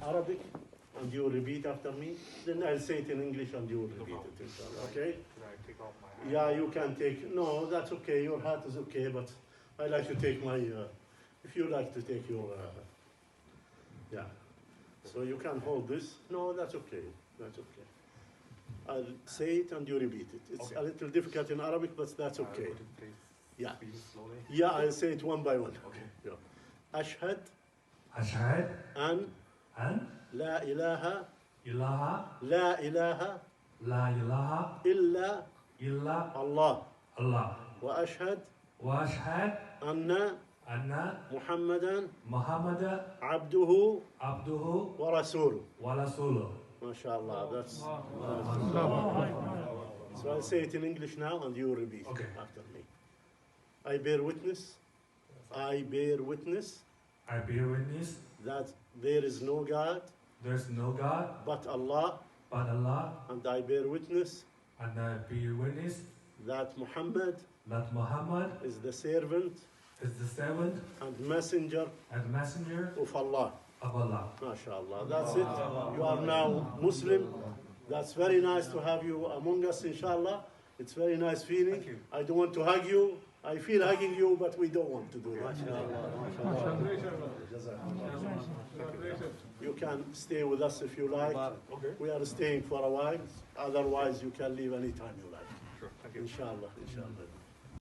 Arabic and you repeat after me. Then I'll say it in English and you will repeat it, inshallah. Okay? Should I take off my hat? Yeah, you can take. No, that's okay. Your hat is okay, but I like to take my. If you like to take your. Yeah. So you can hold this. No, that's okay. That's okay. I'll say it and you repeat it. It's Okay. a little difficult in Arabic, but that's okay. Could you please Yeah. speak slowly? Yeah, I'll say it one by one. Okay. Yeah. أشهد أشهد أن أن لا إله إله لا إله لا إله إلا إلا الله الله وأشهد وأشهد أن أن محمدا محمد عبده عبده ورسوله. ورسوله. MashaAllah. That's so I'll say it in English now and you repeat Okay. after me. I bear witness. I bear witness I bear witness that there is no God there is no God but Allah, but Allah, and I bear witness and I bear witness that Muhammad that Muhammad is the servant is the servant and messenger and messenger of Allah. of Allah. MashaAllah. That's it. You are now Muslim. That's very nice to have you among us, inshallah. It's very nice feeling. Thank you. I don't want to hug you. I feel hugging you, but we don't want to do that. You can stay with us if you like. Okay. We are staying for a while. Otherwise, you can leave anytime you like. Sure. Thank you. Inshallah. Inshallah.